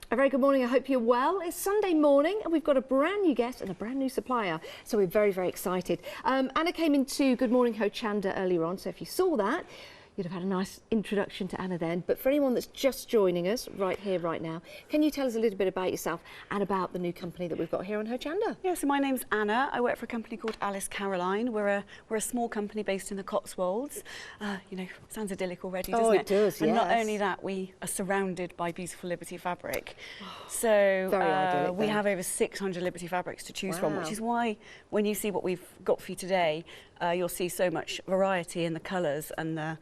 A very good morning. I hope you're well. It's Sunday morning and we've got a brand new guest and a brand new supplier. So we're very, very excited. Anna came into Good Morning Hochanda earlier on. So if you saw that, you'd have had a nice introduction to Anna then. But for anyone that's just joining us right here, right now, can you tell us a little bit about yourself and about the new company that we've got here on Hochanda? Yeah, so my name's Anna. I work for a company called Alice Caroline. We're a small company based in the Cotswolds. You know, sounds idyllic already, doesn't it? Oh, it does, And yes. not only that, we are surrounded by beautiful Liberty fabric. So very idyllic we then. have over 600 Liberty fabrics to choose from, Wow. which is why when you see what we've got for you today, you'll see so much variety in the colours and the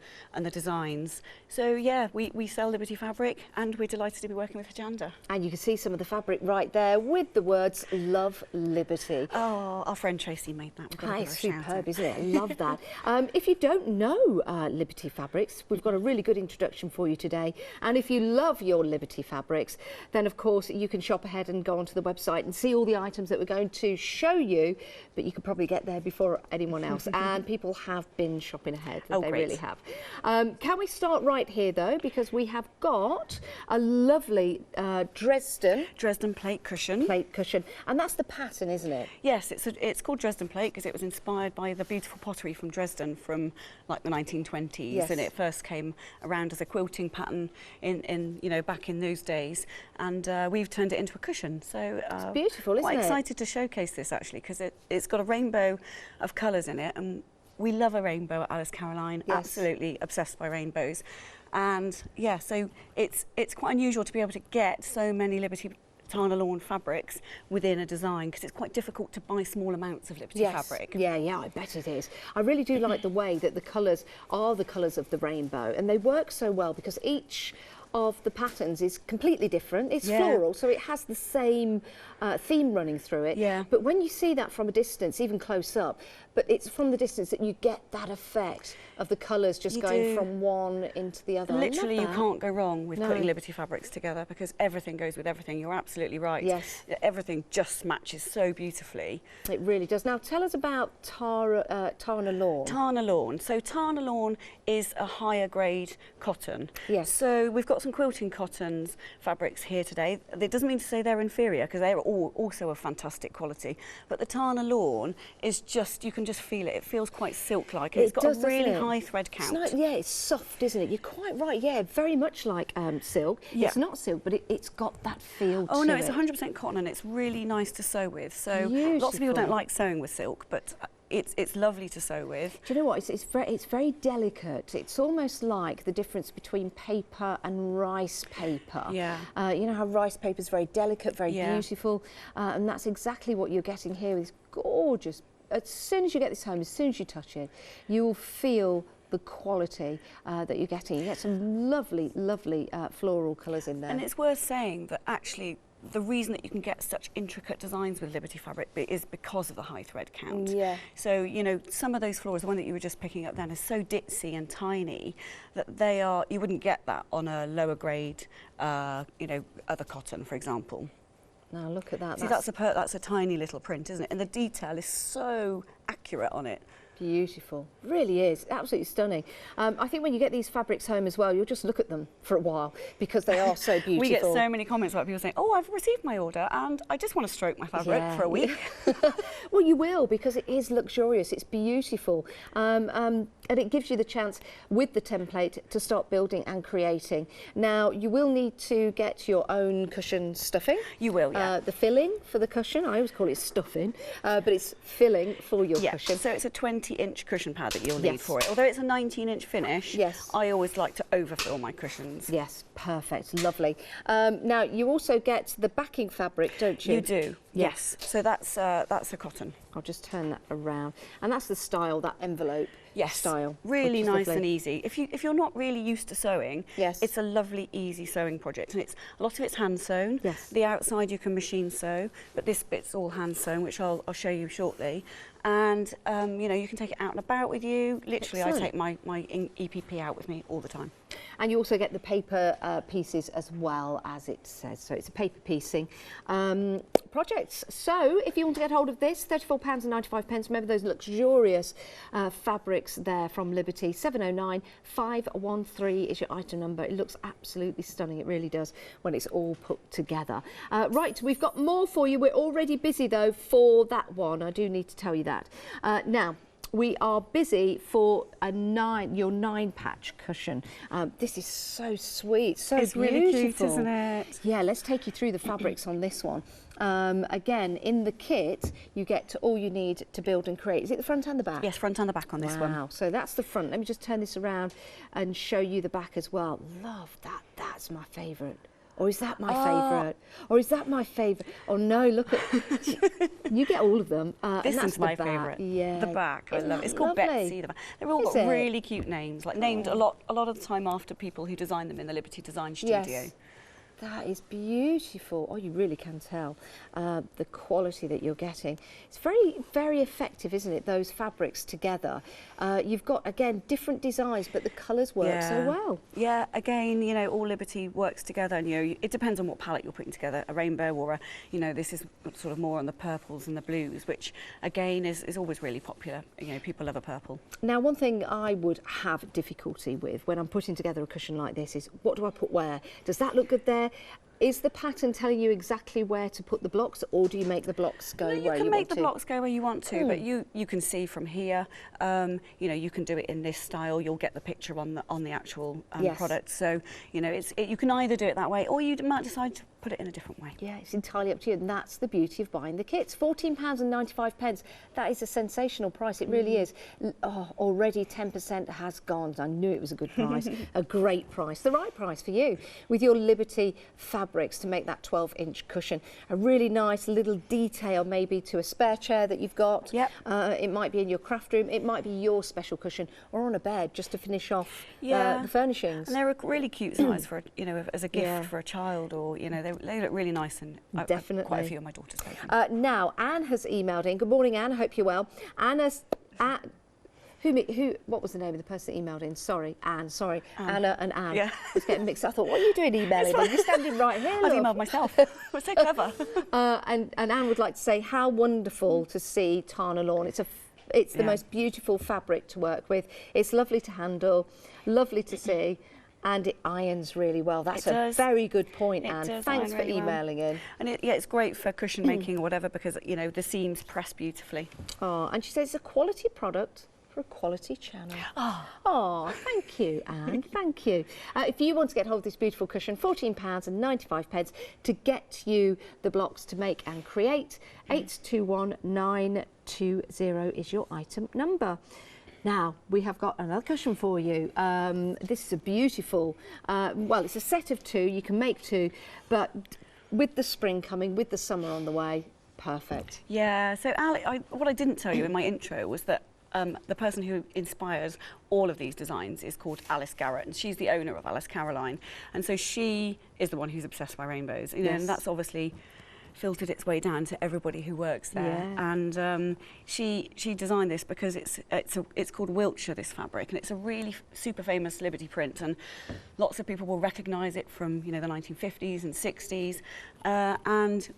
designs. So yeah, we sell Liberty fabric and we're delighted to be working with Hochanda. And you can see some of the fabric right there with the words Love Liberty. Oh, our friend Tracy made that. We've got to Hi, give her it's a shout superb, out. isn't it? I love that. If you don't know Liberty fabrics, we've got a really good introduction for you today. And if you love your Liberty fabrics, then of course you can shop ahead and go onto the website and see all the items that we're going to show you. But you could probably get there before anyone else. And people have been shopping ahead. Oh, they great. really have. Can we start right here though? Because we have got a lovely Dresden Plate cushion. Plate cushion. And that's the pattern, isn't it? Yes, it's called Dresden Plate because it was inspired by the beautiful pottery from Dresden from like the 1920s. Yes. And it first came around as a quilting pattern in you know, back in those days, and we've turned it into a cushion. So It's beautiful, isn't quite it? excited to showcase this actually because it's got a rainbow of colours in it, and we love a rainbow at Alice Caroline. Yes. Absolutely obsessed by rainbows. And yeah, so it's quite unusual to be able to get so many Liberty Tana Lawn fabrics within a design because it's quite difficult to buy small amounts of Liberty fabric. Yeah, I bet it is. I really do like the way that the colours are the colours of the rainbow, and they work so well because each of the patterns is completely different. It's floral, so it has the same theme running through it. Yeah. But when you see that from a distance, even close up, but it's from the distance that you get that effect of the colours just going from one into the other. Literally, you can't go wrong with No. putting Liberty fabrics together because everything goes with everything. You're absolutely right. Yes. Everything just matches so beautifully. It really does. Now, tell us about Tana Lawn. Tana Lawn. So Tana Lawn is a higher grade cotton. Yes. So we've got some quilting cottons fabrics here today. It doesn't mean to say they're inferior because they're all also of fantastic quality. But the Tana Lawn is just, you can just feel it. It feels quite silk-like. It's got does, a really doesn't it? high thread count. It's yeah, it's soft, isn't it? You're quite right. Yeah, very much like silk. Yeah. It's not silk, but it's got that feel Oh to no, it. it's 100% cotton and it's really nice to sew with. So lots of Beautiful. people don't like sewing with silk, but it's lovely to sew with. Do you know what? It's very delicate. It's almost like the difference between paper and rice paper. Yeah. You know how rice paper is very delicate, very Yeah. beautiful, and that's exactly what you're getting here with this gorgeous. As soon as you get this home, as soon as you touch it, you will feel the quality that you're getting. You get some lovely, lovely floral colours in there. And it's worth saying that actually the reason that you can get such intricate designs with Liberty fabric is because of the high thread count. Yeah. So, you know, some of those florals, the one that you were just picking up then, is so ditzy and tiny that they are, you wouldn't get that on a lower grade, you know, other cotton, for example. Now look at that. See, that's a tiny little print, isn't it? And the detail is so accurate on it. Beautiful, really is, absolutely stunning. I think when you get these fabrics home as well, you'll just look at them for a while because they are so beautiful. We get so many comments about people saying, oh, I've received my order and I just want to stroke my fabric for a week. Well, you will, because it is luxurious, it's beautiful, and it gives you the chance with the template to start building and creating. Now, you will need to get your own cushion stuffing. You will, yeah. The filling for the cushion, I always call it stuffing, but it's filling for your cushion. So it's a 20-inch cushion pad that you'll need for it. Although it's a 19-inch finish, I always like to overfill my cushions. Yes, perfect, lovely. Now, you also get the backing fabric, don't you? You do, yes. So that's a cotton. I'll just turn that around. And that's the style, that envelope style. Really nice lovely. and easy. If you're not really used to sewing, it's a lovely, easy sewing project. And a lot of it's hand sewn. Yes. The outside you can machine sew, but this bit's all hand sewn, which I'll show you shortly. And you know, you can take it out and about with you. Literally, I take my EPP out with me all the time. and you also get the paper pieces as well, as it says. So it's a paper piecing project. So if you want to get hold of this, £34.95. Remember those luxurious fabrics there from Liberty. 709 513 is your item number. It looks absolutely stunning. It really does when it's all put together. Right, we've got more for you. We're already busy though for that one. I do need to tell you that. Now, we are busy for your 9-patch cushion. This is so sweet, so it's beautiful. Really cute, isn't it? Yeah, let's take you through the fabrics on this one. Again, in the kit, you get all you need to build and create. Is it the front and the back? Yes, front and the back on this one. Wow, so that's the front. Let me just turn this around and show you the back as well. Love that. That's my favourite. Or is that my favourite? Or is that my favourite? Oh no, look at... You get all of them. This and that's is my favourite. Yeah. The back, I love it. It's lovely? called Betsy. The back. They've all Is got it? really cute names, like named a lot of the time after people who designed them in the Liberty Design Studio. Yes. That is beautiful. Oh, you really can tell the quality that you're getting. It's very, very effective, isn't it, those fabrics together? You've got, again, different designs, but the colours work so well. Yeah, again, you know, all Liberty works together, and, you know, it depends on what palette you're putting together, a rainbow or a, you know, this is sort of more on the purples and the blues, which, again, is always really popular. You know, people love a purple. Now, one thing I would have difficulty with when I'm putting together a cushion like this is, what do I put where? Does that look good there? Is the pattern telling you exactly where to put the blocks, or do you make the blocks go where you want to? You can make the blocks go where you want to, but you can see from here, you know, you can do it in this style. You'll get the picture on the actual product. So, you know, you can either do it that way, or you might decide to put it in a different way. Yeah, it's entirely up to you, and that's the beauty of buying the kits. £14.95. That is a sensational price. It really is. Oh, already 10% has gone. I knew it was a good price, a great price, the right price for you, with your Liberty fabrics to make that 12-inch cushion. A really nice little detail maybe to a spare chair that you've got. Yep. It might be in your craft room. It might be your special cushion, or on a bed just to finish off the furnishings. And they're a really cute size for, you know, as a gift for a child, or, you know, they look really nice, and definitely quite a few of my daughters have them. Now, Anne has emailed in. Good morning, Anne. I hope you're well. Anna's... what was the name of the person that emailed in? Sorry, Anne. Sorry, Anna and Anne. Yeah. I was getting mixed up. I thought, what are you doing emailing? You're standing right here. I've emailed myself. We're so clever. And Anne would like to say how wonderful to see Tana Lawn. It's the most beautiful fabric to work with. It's lovely to handle, lovely to see. And it irons really well. That's a very good point, Anne. Thanks for emailing in. And it's great for cushion making or whatever, because, you know, the seams press beautifully. Oh, and she says it's a quality product for a quality channel. Oh, thank you, Anne. Thank you. If you want to get hold of this beautiful cushion, £14.95 to get you the blocks to make and create. 821920 is your item number. Now, we have got another cushion for you. This is a beautiful, well, it's a set of two. You can make two, but with the spring coming, with the summer on the way, perfect. Yeah, so what I didn't tell you in my intro was that the person who inspires all of these designs is called Alice Garrett, and she's the owner of Alice Caroline. And so she is the one who's obsessed by rainbows. You know, and that's obviously filtered its way down to everybody who works there. And she designed this because it's called Wiltshire, this fabric, and it's a really super famous Liberty print, and lots of people will recognise it from, you know, the 1950s and 60s. And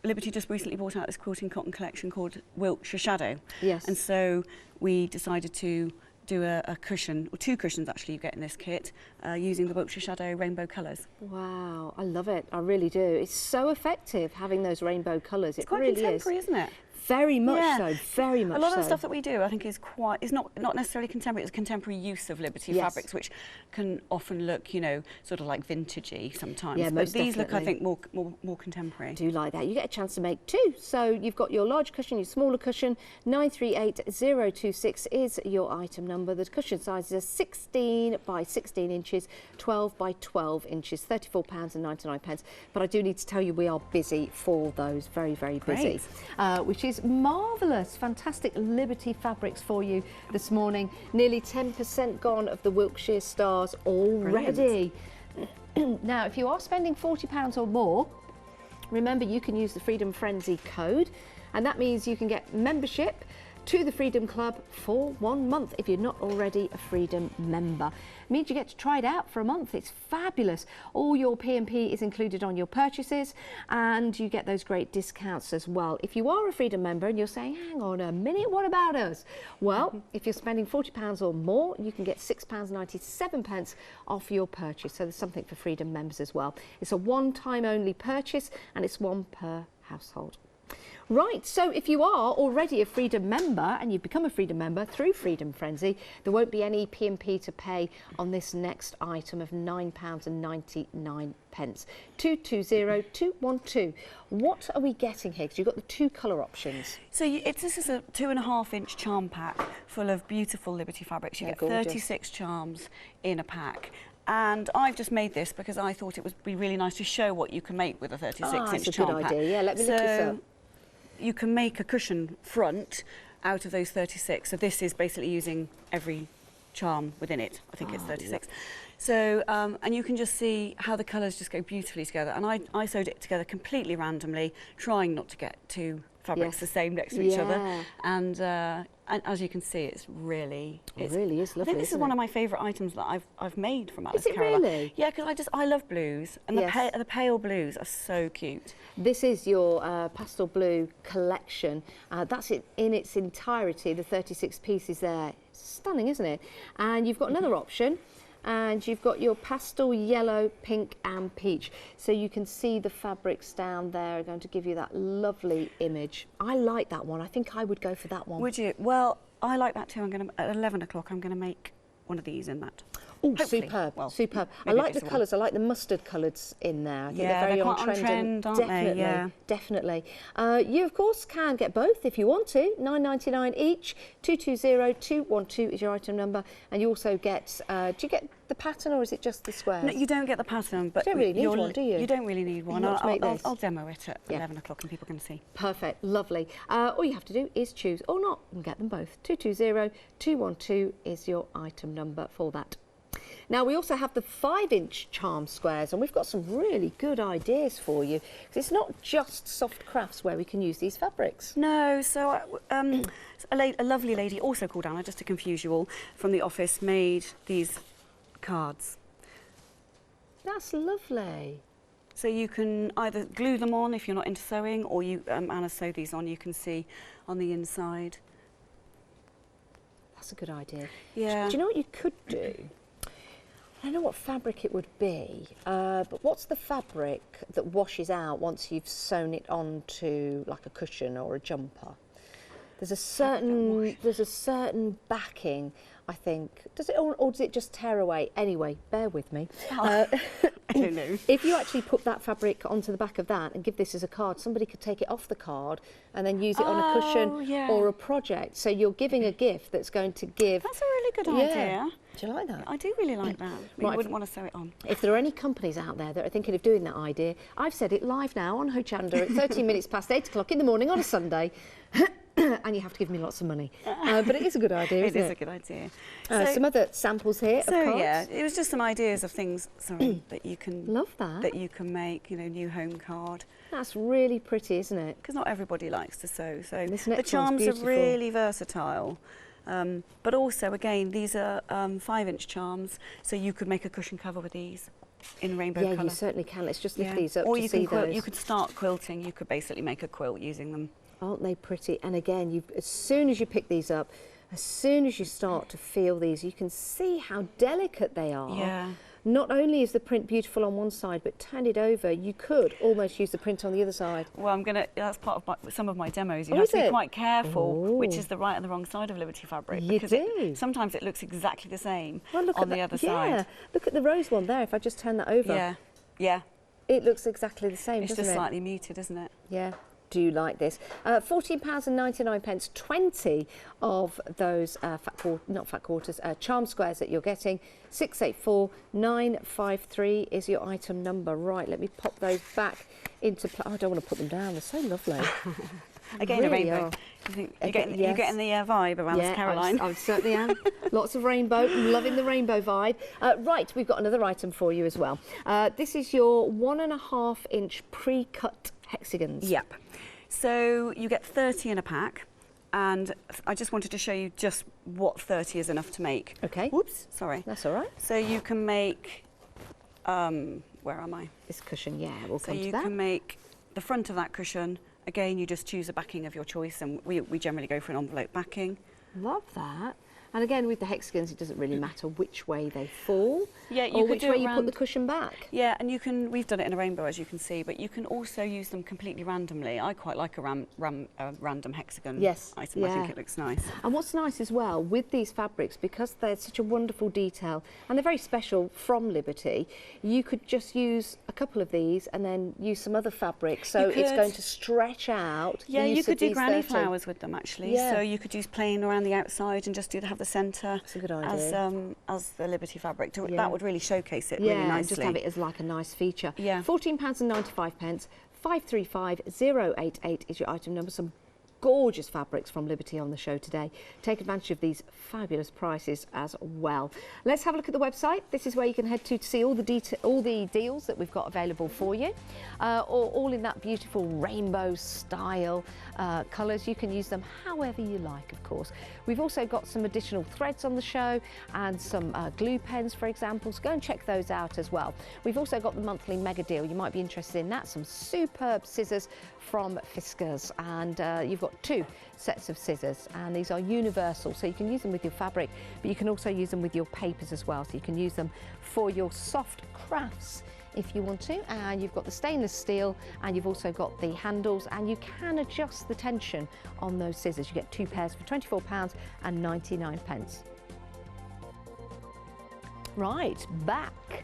Liberty just recently brought out this quilting cotton collection called Wiltshire Shadow. Yes. And so we decided to do a cushion, or two cushions actually you get in this kit, using the Wiltshire Shadow rainbow colours. Wow, I love it. I really do. It's so effective having those rainbow colours. It's quite really contemporary, isn't it? Very much so, very much so. A lot of the stuff that we do, I think, is not necessarily contemporary. It's contemporary use of Liberty fabrics, which can often look, you know, sort of like vintagey sometimes. Yeah, but these look, I think, more contemporary. I do like that. You get a chance to make two. So you've got your large cushion, your smaller cushion. 938026 is your item number. The cushion sizes are 16 by 16 inches, 12 by 12 inches, £34.99. But I do need to tell you, we are busy for those, very, very busy, which is marvellous. Fantastic Liberty fabrics for you this morning. Nearly 10% gone of the Wiltshire stars already. Now, if you are spending £40 or more, remember you can use the Freedom Frenzy code, and that means you can get membership to the Freedom Club for 1 month if you're not already a Freedom member. It means you get to try it out for a month. It's fabulous. All your P&P is included on your purchases, and you get those great discounts as well. If you are a Freedom member and you're saying, hang on a minute, what about us? Well, if you're spending £40 or more, you can get £6.97 off your purchase. So there's something for Freedom members as well. It's a one-time only purchase, and it's one per household. Right, so if you are already a Freedom member and you've become a Freedom member through Freedom Frenzy, there won't be any P&P to pay on this next item of £9.99. 220212. What are we getting here? Because you've got the 2 colour options. So this is a 2.5-inch charm pack full of beautiful Liberty fabrics. You get gorgeous. 36 charms in a pack. And I've just made this because I thought it would be really nice to show what you can make with a 36-inch charm pack. That's a good idea. Yeah, let me look this up. You can make a cushion front out of those 36. So this is basically using every charm within it. I think it's 36. Yeah. So, and you can just see how the colours just go beautifully together. And I sewed it together completely randomly, trying not to get 2 fabrics the same next to each other. And as you can see, it's really... It really is lovely. I think this is one of my favourite items that I've made from Alice Is it Caroline. really? Yeah, because I love blues, and the pale blues are so cute. This is your pastel blue collection. That's it in its entirety, the 36 pieces there. Stunning, isn't it? And you've got another option. And you've got your pastel yellow, pink and peach. So you can see the fabrics down there are going to give you that lovely image. I like that one. I think I would go for that one. Would you? Well, I like that too. At 11 o'clock, I'm going to make one of these in that. Oh, superb, well, superb. I like the colours. I like the mustard colours in there. I think they're very on trend, aren't they? Yeah. Definitely. You, of course, can get both if you want to. £9.99 each. 220212 is your item number. And you also get, do you get the pattern or is it just the squares? No, you don't get the pattern. But you don't really need one, do you? You don't really need one. I'll demo it at 11 o'clock and people can see. Perfect, lovely. All you have to do is choose or not and get them both. 220212 is your item number for that. Now we also have the 5-inch charm squares, and we've got some really good ideas for you. Because it's not just soft crafts where we can use these fabrics. No, so a lovely lady, also called Anna, just to confuse you all, from the office, made these cards. That's lovely. So you can either glue them on if you're not into sewing, or you, Anna sewed these on, you can see on the inside. That's a good idea. Yeah. Do you know what you could do? I don't know what fabric it would be, but what's the fabric that washes out once you've sewn it onto like a cushion or a jumper? There's a certain backing, I think. Does it, or does it just tear away? Anyway, bear with me. I don't know. If you actually put that fabric onto the back of that and give this as a card, somebody could take it off the card and then use it on a cushion or a project. So you're giving a gift that's going to give... That's a really good idea. Do you like that? I do really like that. You wouldn't want to sew it on. If there are any companies out there that are thinking of doing that idea, I've said it live now on Hochanda at 13 minutes past 8 o'clock in the morning on a Sunday. And you have to give me lots of money. But it is a good idea, isn't it? It is a good idea. Some other samples here of cards. Yeah, it was just some ideas of things that you can... Love that. That you can make, you know, new home card. That's really pretty, isn't it? Because not everybody likes to sew. So the charms are really versatile. But also, again, these are 5-inch charms, so you could make a cushion cover with these in rainbow colour. Yeah, you certainly can. Let's just lift these up or to you see can those. You could start quilting. You could basically make a quilt using them. Aren't they pretty? And again, as soon as you pick these up, as soon as you start to feel these, you can see how delicate they are. Yeah. Not only is the print beautiful on one side, but turn it over, you could almost use the print on the other side. Well, that's part of some of my demos. You have to be quite careful which is the right and the wrong side of Liberty fabric. You do. Sometimes it looks exactly the same on the other side. Yeah, look at the rose one there. If I just turn that over. Yeah, yeah. It looks exactly the same, doesn't it? It's just slightly muted, isn't it? Yeah. Do like this. £14.99, 20 of those charm squares that you're getting. 684953 is your item number. Right, let me pop those back into I don't want to put them down, they're so lovely. Again, really a rainbow. You're getting the vibe around Alice Caroline. I certainly am. Lots of rainbow. I'm loving the rainbow vibe. Right, we've got another item for you as well. This is your 1.5-inch pre-cut hexagons. Yep. So you get 30 in a pack, and I just wanted to show you just what 30 is enough to make. Okay. Whoops, sorry. That's all right. So you can make, where am I? This cushion, yeah, we'll So come to you that. can make the front of that cushion. Again, you just choose a backing of your choice, and we generally go for an envelope backing. Love that. And again, with the hexagons, it doesn't really matter which way they fall, Yeah, you or could which do way it you put round. the cushion back. Yeah, and you can. We've done it in a rainbow, as you can see, but you can also use them completely randomly. I quite like a random hexagon Yes, item. I yeah. think it looks nice. And what's nice as well with these fabrics, because they're such a wonderful detail and they're very special from Liberty, you could just use a couple of these and then use some other fabric, so You it's could. going to stretch out. Yeah, the you use could of do these granny 30. flowers with them actually. Yeah. So you could use plain around the outside and just have the centre That's a good idea. as the Liberty fabric. Yeah. That would really showcase it Yeah, really nicely. and just have it as like a nice feature. Yeah. £14.95. 535088 is your item number. Some gorgeous fabrics from Liberty on the show today. Take advantage of these fabulous prices as well. Let's have a look at the website. This is where you can head to see all the deals that we've got available for you, all in that beautiful rainbow style colours. You can use them however you like, of course. We've also got some additional threads on the show and some glue pens, for example, so go and check those out as well. We've also got the monthly mega deal. You might be interested in that. Some superb scissors from Fiskars, and you've got 2 sets of scissors, and these are universal, so you can use them with your fabric, but you can also use them with your papers as well, so you can use them for your soft crafts if you want to. And you've got the stainless steel, and you've also got the handles, and you can adjust the tension on those scissors. You get 2 pairs for £24.99. Right, back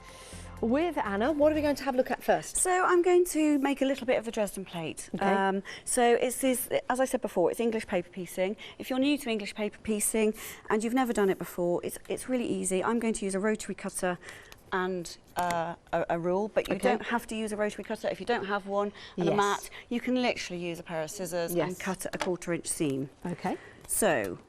with Anna. What are we going to have a look at first? So I'm going to make a little bit of the Dresden Plate. Okay. So it's this, as I said before, it's English paper piecing. If you're new to English paper piecing and you've never done it before, it's really easy. I'm going to use a rotary cutter and a rule, but you Okay. don't have to use a rotary cutter. If you don't have one and Yes. a mat, you can literally use a pair of scissors Yes. and cut at a 1/4 inch seam. Okay. So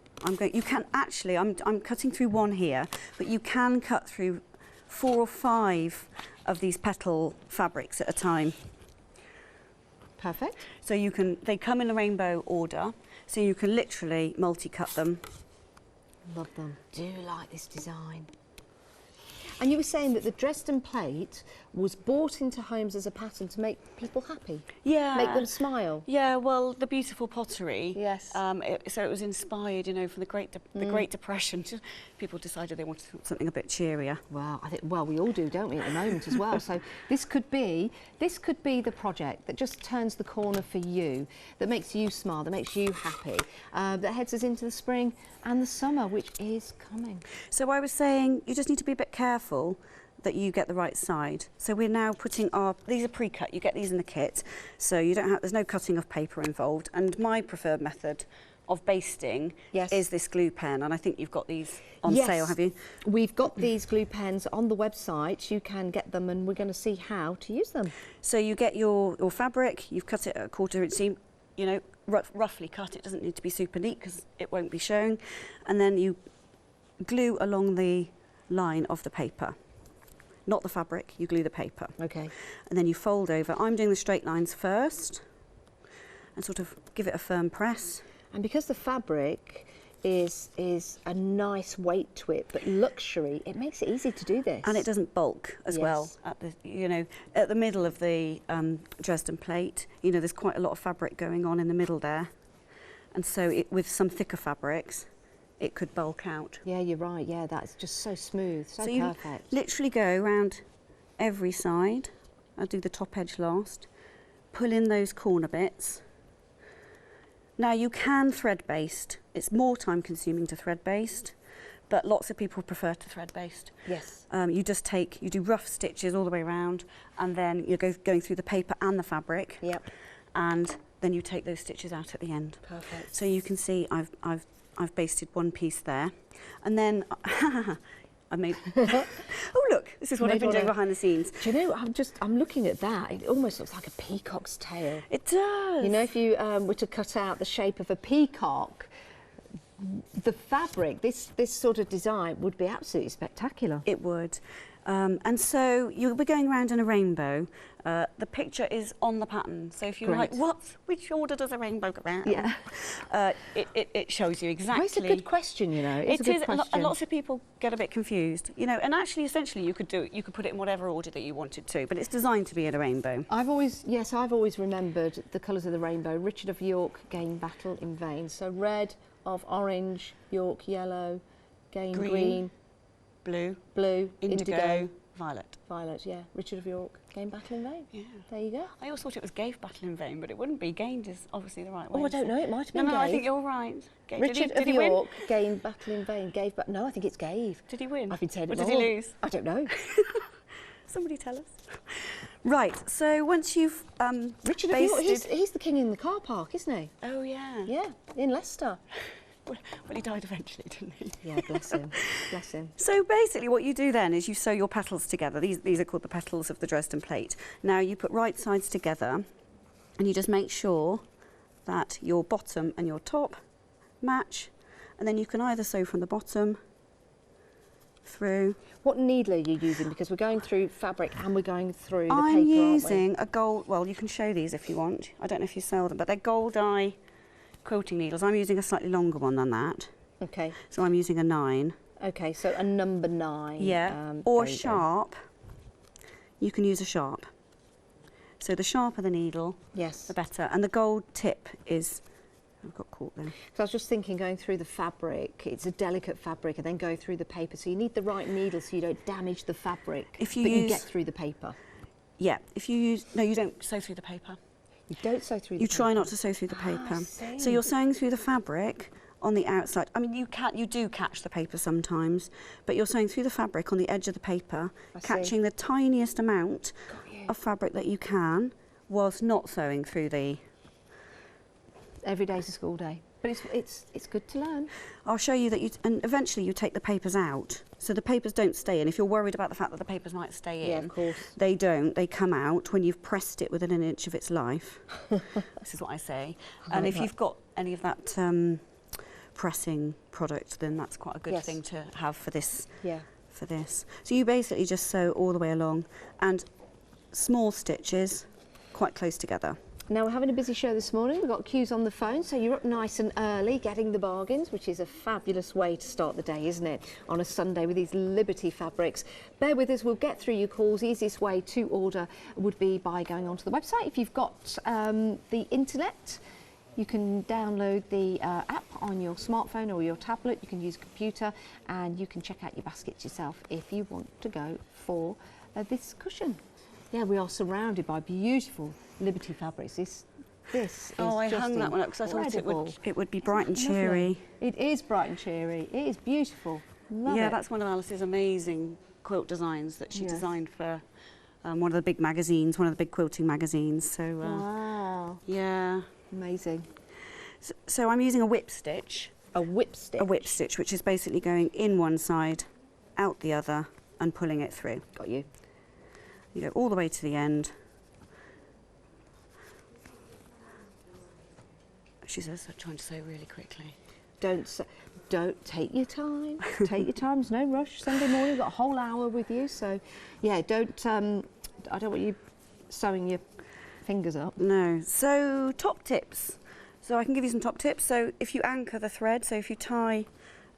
you can actually, I'm cutting through one here, but you can cut through 4 or 5 of these petal fabrics at a time. Perfect. So they come in a rainbow order, so you can literally multi-cut them. Love them. Do like this design. And you were saying that the Dresden Plate was bought into homes as a pattern to make people happy, Yeah. make them smile. Yeah, well, the beautiful pottery. Yes. So it was inspired, from the Great Depression. People decided they wanted something a bit cheerier. Well, I think we all do, don't we, at the moment as well. So this could be the project that just turns the corner for you, that makes you smile, that makes you happy, that heads us into the spring and the summer, which is coming. So I was saying, you just need to be a bit careful that you get the right side. So we're now putting these are pre-cut, you get these in the kit, so there's no cutting of paper involved. And my preferred method of basting Yes. is this glue pen, and I think you've got these on Yes. sale, have you? We've got these glue pens on the website. You can get them, and we're going to see how to use them. So you get your fabric, you've cut it at a 1/4 inch seam, roughly cut. It doesn't need to be super neat because it won't be showing. And then you glue along the line of the paper. Not the fabric, you glue the paper. Okay. And then you fold over. I'm doing the straight lines first and sort of give it a firm press. And because the fabric is a nice weight to it, but luxury, it makes it easy to do this. And it doesn't bulk as well at the middle of the Dresden Plate. There's quite a lot of fabric going on in the middle there, and so with some thicker fabrics, it could bulk out. Yeah, you're right. Yeah, that's just so smooth, so you perfect. literally go around every side. I'll do the top edge last. Pull in those corner bits. Now you can thread baste. It's more time consuming to thread baste, but lots of people prefer to thread baste. Yes. You do rough stitches all the way around, and then you're going through the paper and the fabric. Yep. And then you take those stitches out at the end. Perfect. So you can see I've basted one piece there, and then I made. Oh look, this is what I've been doing behind the scenes. Do you know? I'm looking at that. It almost looks like a peacock's tail. It does. If you were to cut out the shape of a peacock, the fabric, this sort of design would be absolutely spectacular. It would. And so you'll be going around in a rainbow. The picture is on the pattern, so if you're like, which order does a rainbow go around? Yeah. It shows you exactly. Well, it's a good question, you know. It's a good question. And lots of people get a bit confused, you know. And actually, essentially, you could put it in whatever order that you wanted to, but it's designed to be in a rainbow. I've always remembered the colours of the rainbow. Richard of York, gain battle in vain. So red of orange, York yellow, gain green, blue, indigo, violet. Yeah, Richard of York, gain battle in vain. Yeah, there you go. I always thought it was gave battle in vain, but it wouldn't be. Gained is obviously the right way. Oh, I don't know. It might have been. No, gave. I think you're right. Richard of York, gain battle in vain. Gave, but no, I think it's gave. Did he win? I've been saying it wrong. Or did he lose? I don't know. Somebody tell us. Right. So once you've Richard of York, he's the king in the car park, isn't he? Oh yeah. Yeah, in Leicester. Well, he died eventually, didn't he? Yeah, bless him. Bless him. So basically what you do then is you sew your petals together. These are called the petals of the Dresden Plate. Now you put right sides together and you just make sure that your bottom and your top match, and then you can either sew from the bottom through. What needle are you using? Because we're going through fabric and we're going through the paper, I'm using a gold, well, you can show these if you want. I don't know if you sell them, but they're gold dye quilting needles. I'm using a slightly longer one than that. Okay. So I'm using a 9. Okay, so a number 9. Yeah, or sharp. You can use a sharp. So the sharper the needle, yes, the better. And the gold tip is, I've got caught then. So I was just thinking, going through the fabric, it's a delicate fabric, and then go through the paper. So you need the right needle so you don't damage the fabric, but you get through the paper. Yeah, if you use, no, you don't sew through the paper. You don't sew through the paper? You try not to sew through the paper. So you're sewing through the fabric on the outside. I mean, you do catch the paper sometimes, but you're sewing through the fabric on the edge of the paper, catching the tiniest amount of fabric that you can, whilst not sewing through the... Every day's a school day. But it's good to learn. I'll show you that and eventually you take the papers out. So the papers don't stay in. If you're worried about the fact that the papers might stay in, yeah, of course. They don't. They come out when you've pressed it within an inch of its life. This is what I say. And if you've got any of that pressing product, then that's quite a good thing to have for this. Yeah. For this. So you basically just sew all the way along, and small stitches quite close together. Now we're having a busy show this morning. We've got queues on the phone, so you're up nice and early getting the bargains, which is a fabulous way to start the day, isn't it? On a Sunday with these Liberty fabrics. Bear with us, we'll get through your calls. Easiest way to order would be by going onto the website. If you've got the internet, you can download the app on your smartphone or your tablet. You can use a computer and you can check out your baskets yourself if you want to go for this cushion. Yeah, we are surrounded by beautiful Liberty fabrics. This is I hung that one up because I thought it would be bright and cheery. It is bright and cheery. It is beautiful. Love it. That's one of Alice's amazing quilt designs that she designed for one of the big magazines, one of the big quilting magazines. So wow. Yeah. Amazing. So I'm using a whip stitch. A whip stitch? A whip stitch, which is basically going in one side, out the other, and pulling it through. Got you. You go all the way to the end. She says, I'm trying to sew really quickly. Don't take your time. Take your time. There's no rush. Sunday morning, we've got a whole hour with you, so yeah, don't. I don't want you sewing your fingers up. No. So top tips. So I can give you some top tips. So if you anchor the thread, so if you tie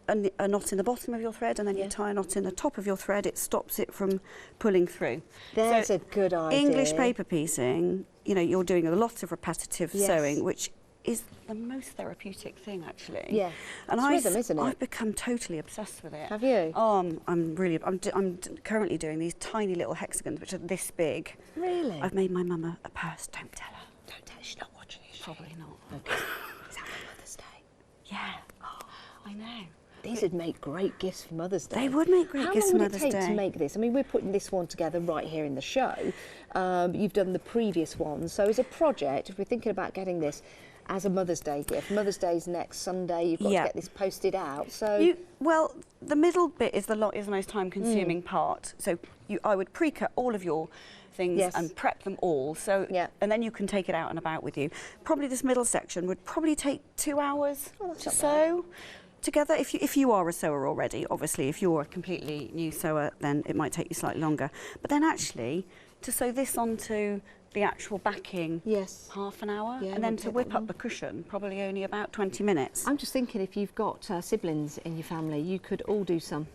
a knot in the bottom of your thread and then you tie a knot in the top of your thread, it stops it from pulling through. There's a good idea. English paper piecing, you know, you're doing a lot of repetitive sewing, which is the most therapeutic thing, actually. Yeah, and it's rhythm, isn't it? I've become totally obsessed with it. Have you? I'm currently doing these tiny little hexagons, which are this big. Really? I've made my mum a purse. Don't tell her. Don't tell her. She's not watching it. Probably not. Okay. Is that for Mother's Day? Yeah. Oh, I know. These would make great gifts for Mother's Day. They would make great gifts for Mother's Day. How long would it take to make this? I mean, we're putting this one together right here in the show. You've done the previous one. So as a project, if we're thinking about getting this as a Mother's Day gift, Mother's Day's next Sunday, you've got to get this posted out. So well, the middle bit is the most time-consuming part. So I would pre-cut all of your things and prep them all. So and then you can take it out and about with you. Probably this middle section would probably take 2 hours to sew. together. If you are a sewer already, obviously, if you're a completely new sewer, then it might take you slightly longer. But then actually, to sew this onto the actual backing, yes, half an hour, yeah, and then to whip up the cushion, probably only about 20 minutes. I'm just thinking, if you've got siblings in your family, you could all do some.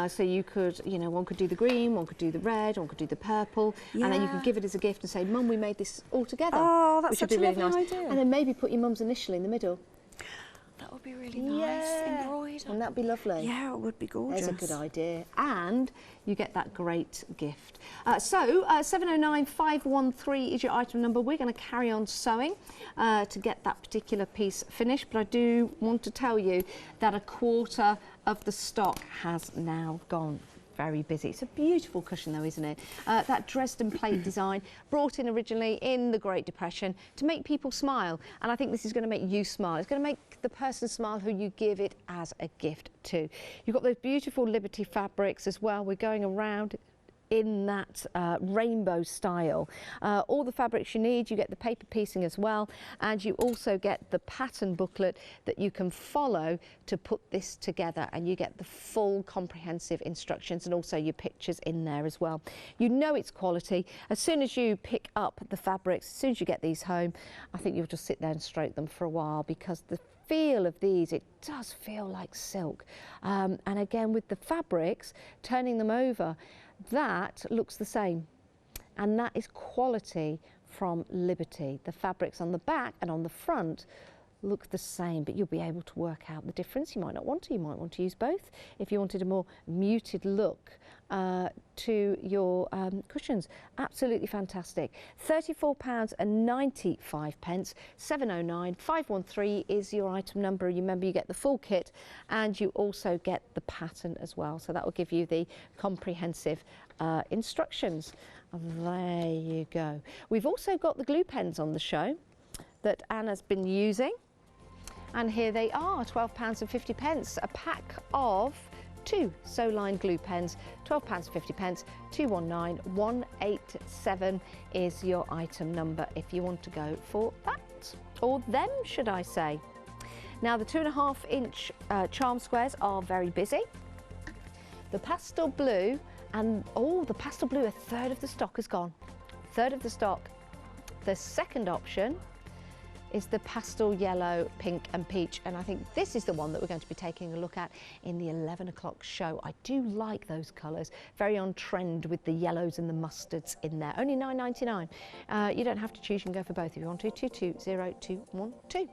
So you could, you know, one could do the green, one could do the red, one could do the purple, and then you could give it as a gift and say, Mum, we made this all together. Oh, that's which such would be a really lovely nice. idea. And then maybe put your mum's initial in the middle. That would be really nice, embroidered. Wouldn't that be lovely? Yeah, it would be gorgeous. There's a good idea. And you get that great gift. So 709 513 is your item number. We're going to carry on sewing to get that particular piece finished. But I do want to tell you that a quarter of the stock has now gone. Very busy. It's a beautiful cushion though, isn't it? That Dresden Plate design, brought in originally in the Great Depression to make people smile, and I think this is going to make you smile. It's going to make the person smile who you give it as a gift to. You've got those beautiful Liberty fabrics as well. We're going around in that rainbow style. All the fabrics you need, you get the paper piecing as well, and you also get the pattern booklet that you can follow to put this together, and you get the full comprehensive instructions and also your pictures in there as well. You know it's quality. As soon as you pick up the fabrics, as soon as you get these home, I think you'll just sit there and stroke them for a while, because the feel of these, it does feel like silk. And again, with the fabrics, turning them over, that looks the same, and that is quality from Liberty. The fabrics on the back and on the front look the same, but you'll be able to work out the difference. You might not want to, you might want to use both if you wanted a more muted look to your cushions. Absolutely fantastic. £34.95. 709 513 is your item number. Remember, you get the full kit and you also get the pattern as well, so that will give you the comprehensive instructions. There you go. We've also got the glue pens on the show that Anna's been using, and here they are, £12.50, a pack of 2 sew-lined glue pens, £12.50, 219187 is your item number if you want to go for that, or them, should I say. Now, the 2.5-inch charm squares are very busy. The pastel blue, and the pastel blue, a third of the stock has gone. Third of the stock. The second option is the pastel yellow, pink and peach, and I think this is the one that we're going to be taking a look at in the 11 o'clock show. I do like those colours, very on trend with the yellows and the mustards in there. Only £9.99. You don't have to choose, you can go for both if you want to. 220212.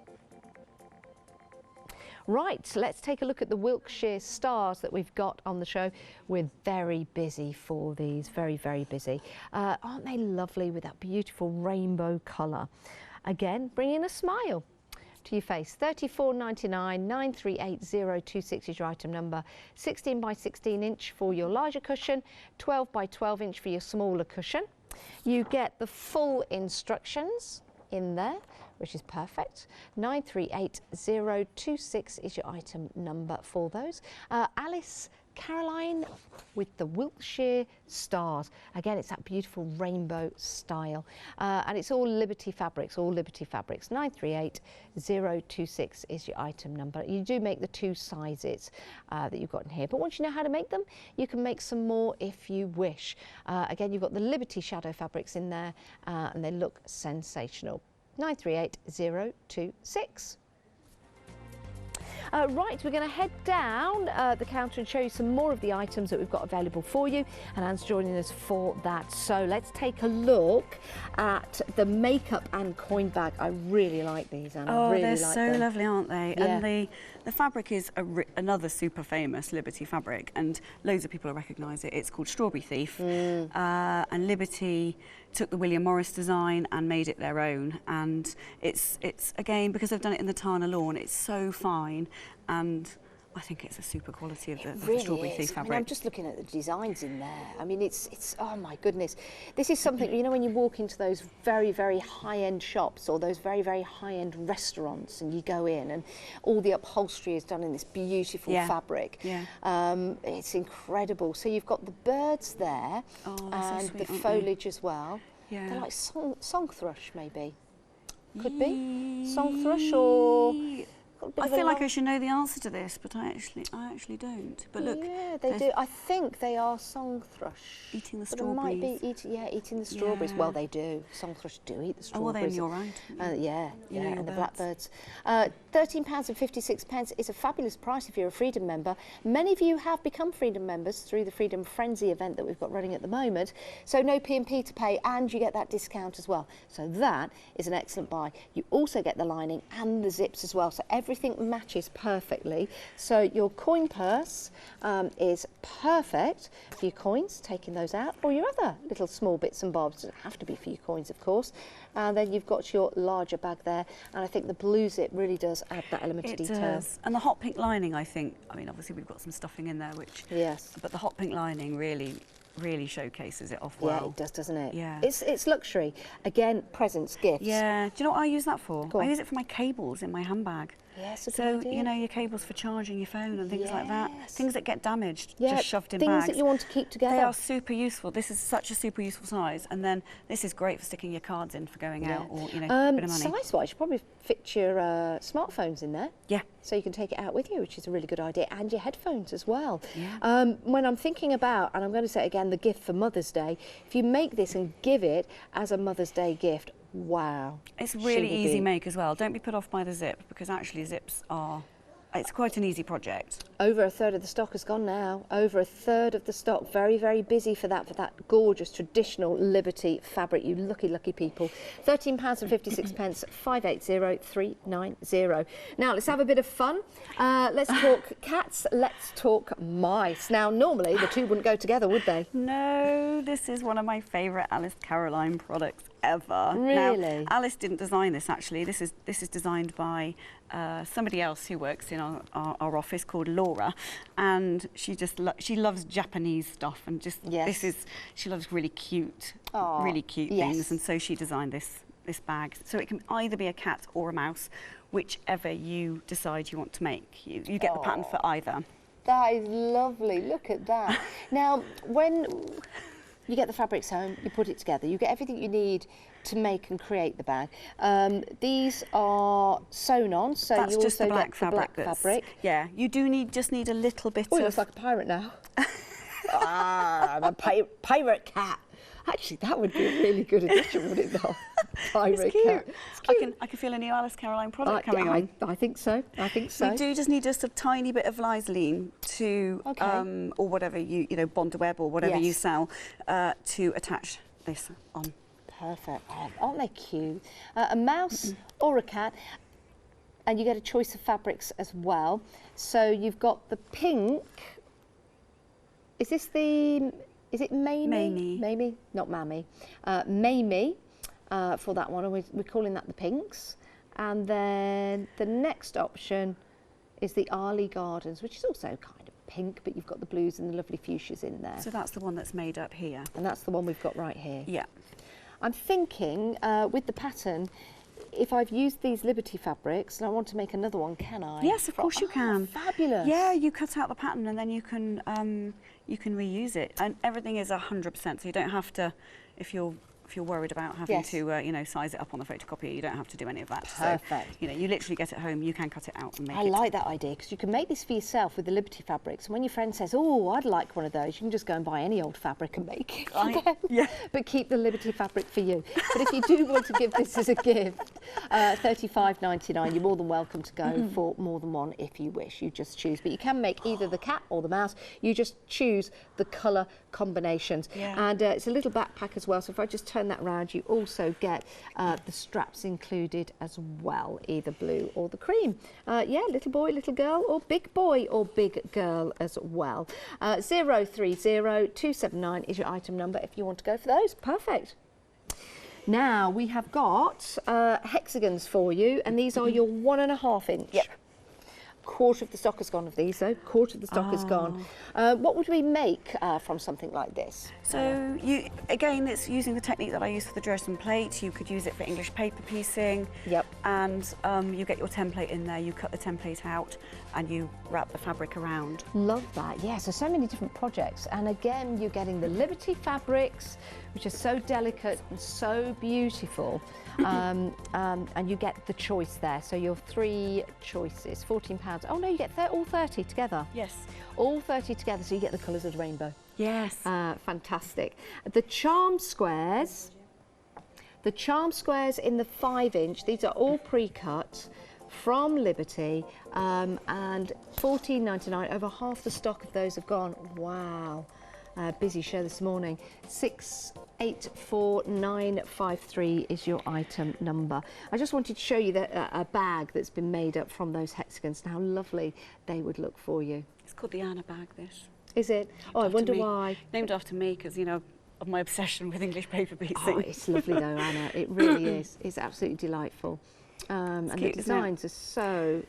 Right, let's take a look at the Wiltshire stars that we've got on the show. We're very busy for these, very, very busy. Aren't they lovely with that beautiful rainbow colour? Again, bringing a smile to your face. £34.99, 938026 is your item number. 16 by 16 inch for your larger cushion, 12 by 12 inch for your smaller cushion. You get the full instructions in there, which is perfect. 938026 is your item number for those. Alice Caroline with the Wiltshire stars. Again, it's that beautiful rainbow style. And it's all Liberty fabrics, all Liberty fabrics. 938026 is your item number. You do make the 2 sizes that you've got in here. But once you know how to make them, you can make some more if you wish. Again, you've got the Liberty shadow fabrics in there, and they look sensational. 938026. Right, we're going to head down the counter and show you some more of the items that we've got available for you, and Anne's joining us for that. So let's take a look at the makeup and coin bag. I really like these, Anne. Oh, really they're like so them. lovely, aren't they? Yeah. And the fabric is another super famous Liberty fabric, and loads of people will recognise it. It's called Strawberry Thief, and Liberty took the William Morris design and made it their own, and it's again, because they've done it in the Tana Lawn, it's so fine, and I think it's a super quality of the Strawberry Thief fabric. I mean, I'm just looking at the designs in there. I mean, it's oh my goodness. This is something, you know, when you walk into those very, very high-end shops or those very, very high-end restaurants and you go in and all the upholstery is done in this beautiful fabric. Yeah. It's incredible. So you've got the birds there, and so sweet, the foliage as well. Yeah. They're like song thrush, maybe. Could be. Song thrush or... got a bit I of a feel like I long- should know the answer to this, but I actually don't. But look, Yeah, they do. I think they are song thrush. eating the But it might be strawberries. eating the strawberries. Yeah. Well, they do. Song thrush do eat the Oh, well, then strawberries. you're right. Yeah, You know your and the birds. blackbirds. £13.56 is a fabulous price if you're a Freedom member. Many of you have become Freedom members through the Freedom Frenzy event that we've got running at the moment. So no P&P to pay, and you get that discount as well. So that is an excellent buy. You also get the lining and the zips as well. So everything matches perfectly. So your coin purse is perfect for your coins, taking those out, or your other little small bits and bobs. Doesn't have to be for your coins, of course. And then you've got your larger bag there, and I think the blue zip really does add that element of It detail. does. And the hot pink lining, I think, I mean, obviously we've got some stuffing in there, which, Yes. but the hot pink lining really showcases it off Yeah, well. it does, doesn't it? Yeah. It's luxury. Again, presents, gifts. Yeah. Do you know what I use that for? Go on. I use it for my cables in my handbag. Yes, a good So, idea. you know, your cables for charging your phone and things like that. Yes. Things that get damaged, Yeah, just shoved in things bags. that you want to keep together. They are super useful. This is such a super useful size. And then this is great for sticking your cards in for going out, or, you know, a bit of money. Size-wise, you probably fit your smartphones in there. Yeah. So you can take it out with you, which is a really good idea, and your headphones as well. Yeah. When I'm thinking about, and I'm going to say again, the gift for Mother's Day, if you make this and give it as a Mother's Day gift, wow. It's she really will easy be make as well. Don't be put off by the zip, because actually zips are, it's quite an easy project. Over a third of the stock has gone now. Over a third of the stock. Very, very busy for that gorgeous traditional Liberty fabric. You lucky, lucky people. £13.56, 580390. Now, let's have a bit of fun. Let's talk cats. Let's talk mice. Now, normally the two wouldn't go together, would they? No, this is one of my favourite Alice Caroline products ever. Really? Now, Alice didn't design this actually. This is designed by somebody else who works in our office called Laura, and she just she loves Japanese stuff, and just she loves really cute things, and so she designed this bag. So it can either be a cat or a mouse, whichever you decide you want to make. You get the pattern for either. That is lovely. Look at that. Now, when you get the fabrics home, you put it together, you get everything you need to make and create the bag. These are sewn on, so That's you just also the black get fabric. the black fabric. Yeah, you do just need a little bit Oh, of... he looks like a pirate now. I'm a pirate cat. Actually, that would be a really good addition, would it not? Pirate It's cute. cat. It's cute. I can feel a new Alice Caroline product coming on. I think so. I think so. We do just need just a tiny bit of Lisaline to, or whatever you know, Bond Web or whatever you sell, to attach this on. Perfect. Oh, aren't they cute? A mouse or a cat, and you get a choice of fabrics as well. So you've got the pink. Is this the? Is it Mamie? Mamie. Mamie, not Mammy. Mamie for that one, and we're calling that the pinks. And then the next option is the Arley Gardens, which is also kind of pink, but you've got the blues and the lovely fuchsias in there. So that's the one that's made up here. And that's the one we've got right here. Yeah. I'm thinking with the pattern, if I've used these Liberty fabrics and I want to make another one, can I? Yes, of course you can. Fabulous. Yeah, you cut out the pattern and then you can reuse it, and everything is 100%. So you don't have to, if you're worried about having to you know, size it up on the photocopier, you don't have to do any of that. Perfect. So, you know, you literally get it home, you can cut it out and make it. I like that idea, because you can make this for yourself with the Liberty fabrics, and when your friend says, oh, I'd like one of those, you can just go and buy any old fabric and make it for them. Yeah. But keep the Liberty fabric for you. But if you do want to give this as a gift, $35.99, you're more than welcome to go for more than one if you wish. You just choose. But you can make either the cat or the mouse. You just choose the colour combinations. Yeah. And it's a little backpack as well, so if I just turn that around, you also get the straps included as well, either blue or the cream. Yeah, little boy, little girl, or big boy or big girl as well. 030279 is your item number if you want to go for those. Perfect. Now we have got hexagons for you, and these are your 1.5 inch. Yep. Quarter of the stock has gone of these, though. Quarter of the stock is gone. What would we make from something like this? So again, it's using the technique that I use for the Dresden Plate. You could use it for English paper piecing. Yep. And you get your template in there, you cut the template out and you wrap the fabric around. Love that. Yeah, so many different projects. And again, you're getting the Liberty fabrics which are so delicate and so beautiful. And you get the choice there. So your 3 choices, £14. Oh no, you get all 30 together. Yes. All 30 together, so you get the colours of the rainbow. Yes. Fantastic. The charm squares in the 5-inch, these are all pre-cut from Liberty, and £14.99. Over half the stock of those have gone. Wow. Busy show this morning. 684953 is your item number. I just wanted to show you that a bag that's been made up from those hexagons and how lovely they would look for you. It's called the Anna bag, this. Is it? Oh, I wonder why. Named after me, because, you know, of my obsession with English paper piecing. Oh, it's lovely though, Anna. It really is. It's absolutely delightful. And cute, the designs are so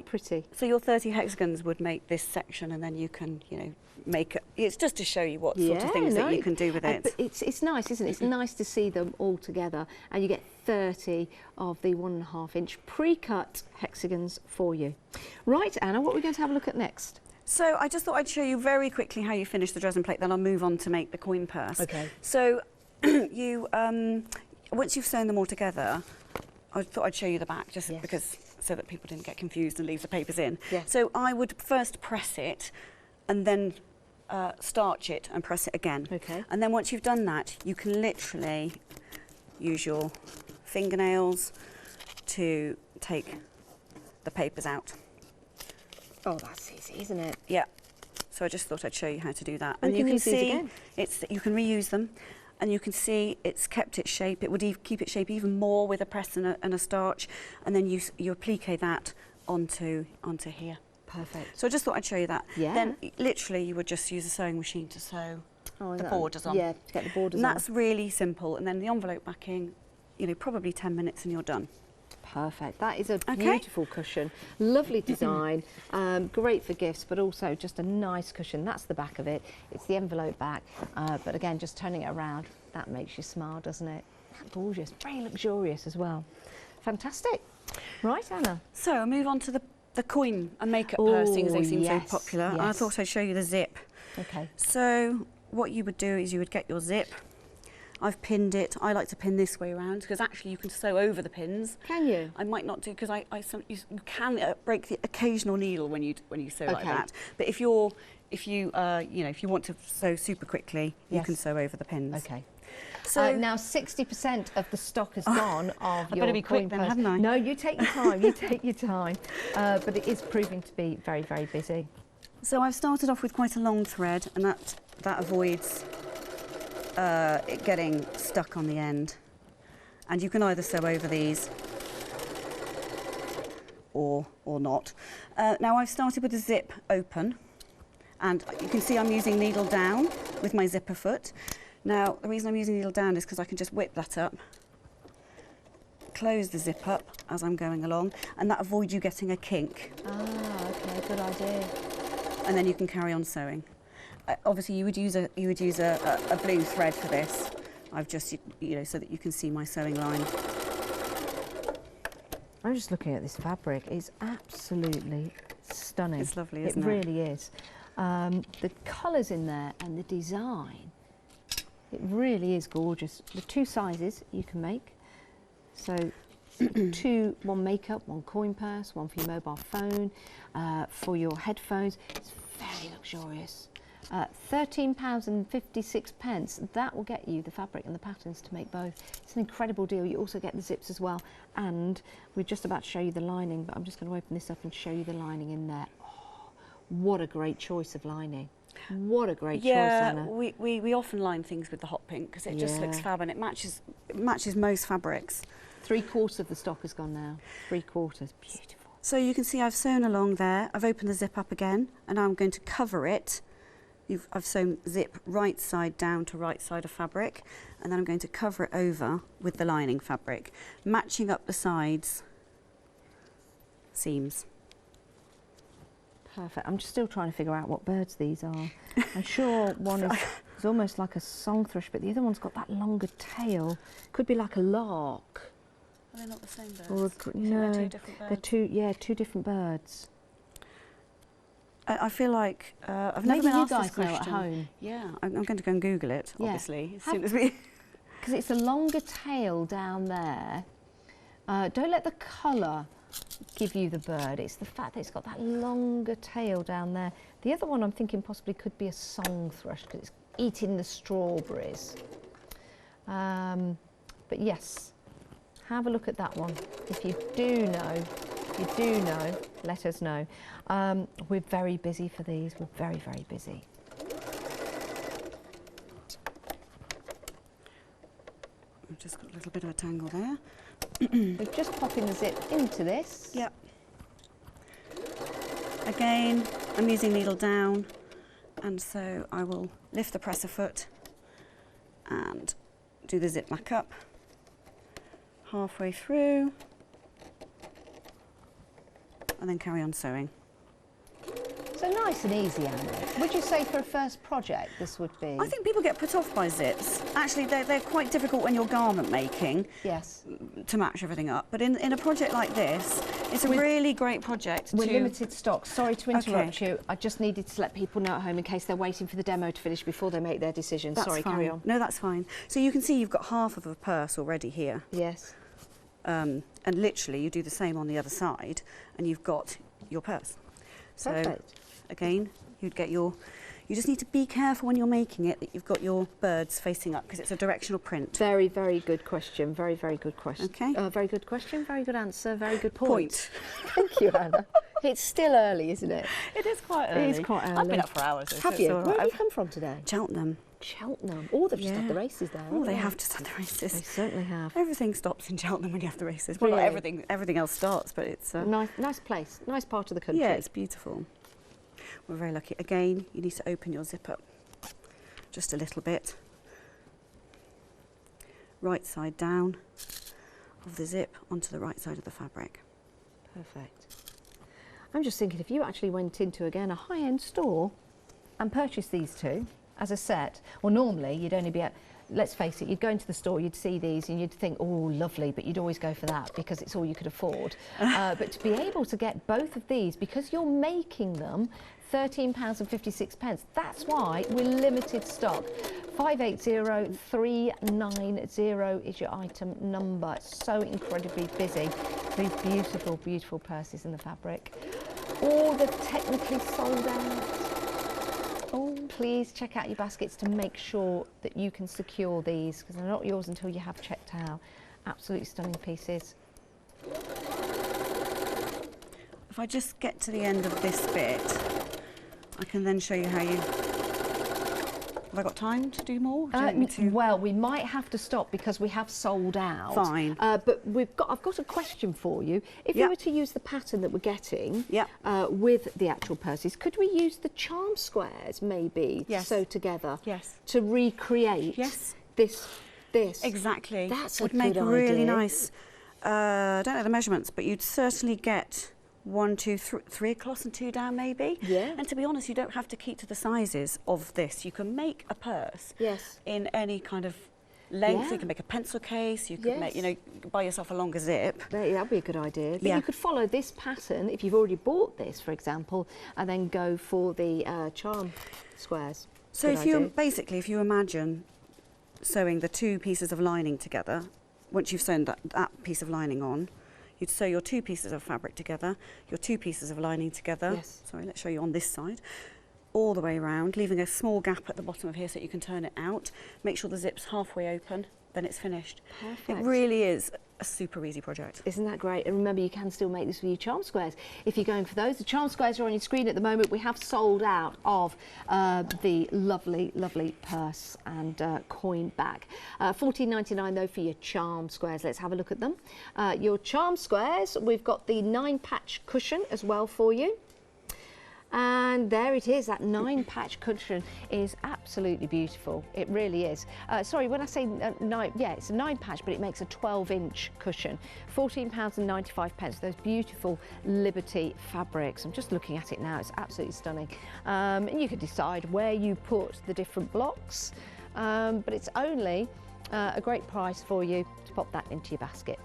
pretty. So your 30 hexagons would make this section, and then you can, you know, make it. It's just to show you what sort of things that you can do with it. But it's nice, isn't it? It's nice to see them all together, and you get 30 of the 1.5-inch pre-cut hexagons for you. Right, Anna, what are we going to have a look at next? So I just thought I'd show you very quickly how you finish the Dresden plate, then I'll move on to make the coin purse. Okay. So you once you've sewn them all together, I thought I'd show you the back, just because, so that people didn't get confused and leave the papers in. Yes. So I would first press it and then starch it and press it again. Okay. And then once you've done that, you can literally use your fingernails to take the papers out. Oh, that's easy, isn't it? Yeah. So I just thought I'd show you how to do that. And you can see you can reuse them, and you can see it's kept its shape. It would keep its shape even more with a press and a starch, and then you applique that onto here. Perfect. So I just thought I'd show you that. Yeah. Then literally you would just use a sewing machine to sew the borders on. Yeah, to get the borders and on. that's really simple. And then the envelope backing, you know, probably 10 minutes and you're done. Perfect. That is a beautiful cushion. Lovely design. Great for gifts, but also just a nice cushion. That's the back of it. It's the envelope back. But again, just turning it around, that makes you smile, doesn't it? Gorgeous. Very luxurious as well. Fantastic. Right, Anna. So I'll move on to the coin and makeup pursings. They seem so popular. Yes. I thought I'd show you the zip. Okay. So what you would do is you would get your zip. I've pinned it. I like to pin this way around because actually you can sew over the pins. Can you? I might not do because you can break the occasional needle when you sew like that. But if you want to sew super quickly, you can sew over the pins. Okay. So now 60% of the stock has gone of your better be quick then, haven't I? No, you take your time. You take your time. But it is proving to be very, very busy. So I've started off with quite a long thread, and that avoids it getting stuck on the end. And you can either sew over these or not. Now I've started with the zip open, and you can see I'm using needle down with my zipper foot. Now the reason I'm using needle down is because I can just whip that up, close the zip up as I'm going along, and that avoids you getting a kink. Ah, okay, good idea. And then you can carry on sewing. Obviously, you would use a blue thread for this. I've just, so that you can see my sewing line. I'm just looking at this fabric. It's absolutely stunning. It's lovely, isn't it? It really is. The colours in there and the design, it really is gorgeous. The 2 sizes you can make. So one makeup, one coin purse, one for your mobile phone, for your headphones. It's very luxurious. £13.56. That will get you the fabric and the patterns to make both. It's an incredible deal. You also get the zips as well, and we're just about to show you the lining, but I'm just going to open this up and show you the lining in there. Oh, what a great choice of lining. What a great choice, Anna. we often line things with the hot pink because it just looks fab, and it matches most fabrics. 3/4 of the stock has gone now. 3/4. Beautiful. So you can see I've sewn along there. I've opened the zip up again, and I'm going to cover it. I've sewn zip right side down to right side of fabric, and then I'm going to cover it over with the lining fabric, matching up the sides seams. Perfect. I'm just still trying to figure out what birds these are. I'm sure one is almost like a song thrush, but the other one's got that longer tail. Could be like a lark. Are they not the same birds? Or no, they're 2 different birds? They're two different birds. I feel like I've never been asked this question. Maybe you guys know at home. Yeah, I'm going to go and Google it, obviously, as soon as we... Because it's a longer tail down there. Don't let the colour give you the bird. It's the fact that it's got that longer tail down there. The other one I'm thinking possibly could be a song thrush because it's eating the strawberries. But yes, have a look at that one. If you do know, let us know. We're very busy for these. We're very, very busy. I've just got a little bit of a tangle there. We're just popping the zip into this. Yep. Again, I'm using needle down, and so I will lift the presser foot and do the zip back up halfway through, and then carry on sewing. So nice and easy, Anna. Would you say for a first project this would be? I think people get put off by zips. Actually, they're quite difficult when you're garment making. Yes. To match everything up. But in a project like this, it's a really great project. We're limited stock. Sorry to interrupt you. I just needed to let people know at home in case they're waiting for the demo to finish before they make their decision. Sorry, carry on. No, that's fine. So you can see you've got half of a purse already here. Yes. And literally you do the same on the other side and you've got your purse. So perfect. Again, you'd get your... You just need to be careful when you're making it that you've got your birds facing up because it's a directional print. Very, very good question. Very, very good question. Okay. Very good question. Very good answer. Very good point. Thank you, Anna. It's still early, isn't it? It is quite early. It is quite early. I've been up for hours. Have you? Where have you come from today? Cheltenham. Cheltenham. Oh, they've just had the races there. Oh, they have just had the races. They certainly have. Everything stops in Cheltenham when you have the races. Really? Well, not everything. Everything else starts, but it's nice place. Nice part of the country. Yeah, it's beautiful. We're very lucky. Again, you need to open your zip up just a little bit. Right side down of the zip onto the right side of the fabric. Perfect. I'm just thinking if you actually went into, again, a high-end store and purchased these two as a set, well, normally you'd only be at, let's face it, you'd go into the store, you'd see these and you'd think, oh, lovely, but you'd always go for that because it's all you could afford. But to be able to get both of these, because you're making them, £13.56, that's why we're limited stock. 580390 is your item number. It's so incredibly busy. These beautiful, beautiful purses in the fabric. All the technically sold out. Oh, please check out your baskets to make sure that you can secure these because they're not yours until you have checked out. Absolutely stunning pieces. If I just get to the end of this bit, I can then show you how you... Have I got time to do more? Well, we might have to stop because we have sold out. Fine. But I've got a question for you. If you were to use the pattern that we're getting with the actual purses, could we use the charm squares maybe to sew together? Yes. To recreate this? Exactly. That's would a make good really idea. nice. I don't know the measurements, but you'd certainly get 1, 2, 3 across and 2 down maybe. Yeah. And to be honest, you don't have to keep to the sizes of this. You can make a purse in any kind of length. You can make a pencil case. You could make, you know, buy yourself a longer zip. That'd be a good idea. But you could follow this pattern if you've already bought this, for example, and then go for the charm squares. So if you imagine sewing the 2 pieces of lining together, once you've sewn that piece of lining on, you'd sew your 2 pieces of fabric together, your 2 pieces of lining together. Yes. Sorry, let's show you on this side. All the way around, leaving a small gap at the bottom of here so that you can turn it out. Make sure the zip's halfway open, then it's finished. Perfect. It really is a super easy project. Isn't that great? And remember, you can still make this with your charm squares if you're going for those. The charm squares are on your screen at the moment. We have sold out of the lovely, lovely purse and coin bag. $14.99 though for your charm squares. Let's have a look at them. Your charm squares, we've got the 9-patch cushion as well for you. And there it is, that 9-patch cushion is absolutely beautiful. It really is. Sorry, when I say 9, it's a 9-patch, but it makes a 12-inch cushion. £14.95, those beautiful Liberty fabrics. I'm just looking at it now, it's absolutely stunning. And you can decide where you put the different blocks, but it's only a great price for you to pop that into your basket.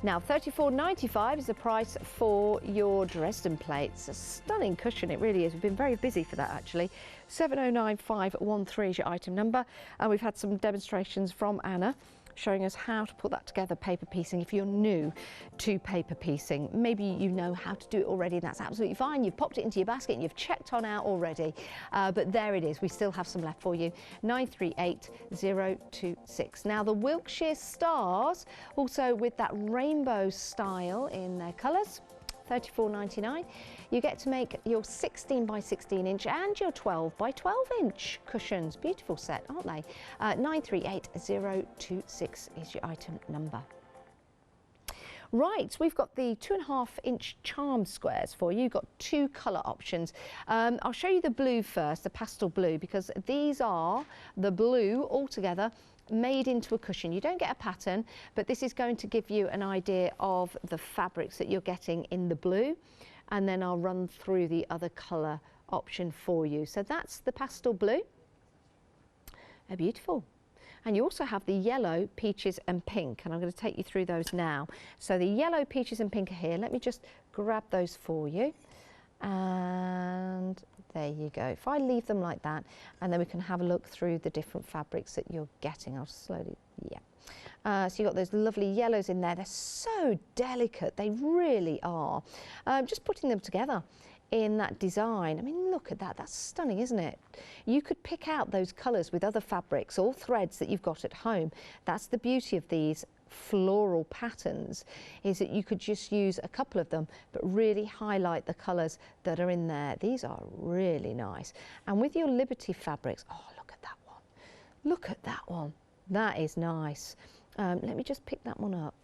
Now £34.95 is the price for your Dresden Plate. It's a stunning cushion, it really is. We've been very busy for that actually. 709513 is your item number, and we've had some demonstrations from Anna showing us how to put that together, paper piecing. If you're new to paper piecing, maybe you know how to do it already, and that's absolutely fine. You've popped it into your basket and you've checked on out already, but there it is. We still have some left for you. 938026. Now the Wiltshire stars, also with that rainbow style in their colours, £34.99. You get to make your 16 by 16 inch and your 12 by 12 inch cushions. Beautiful set, aren't they? 938026 is your item number. Right, we've got the 2.5 inch charm squares for you. You've got two colour options. I'll show you the blue first, the pastel blue, because these are the blue altogether made into a cushion. You don't get a pattern, but this is going to give you an idea of the fabrics that you're getting in the blue, and then I'll run through the other colour option for you. So that's the pastel blue. They're beautiful. And you also have the yellow, peaches and pink, and I'm going to take you through those now. So the yellow, peaches and pink are here. Let me just grab those for you. And there you go. If I leave them like that, and then we can have a look through the different fabrics that you're getting. I'll slowly, yeah. So you've got those lovely yellows in there. They're so delicate, they really are. Just putting them together in that design. I mean, look at that, that's stunning, isn't it? You could pick out those colours with other fabrics or threads that you've got at home. That's the beauty of these floral patterns, is that you could just use a couple of them but really highlight the colours that are in there. These are really nice. And with your Liberty fabrics, oh, look at that one. Look at that one. That is nice. Let me just pick that one up,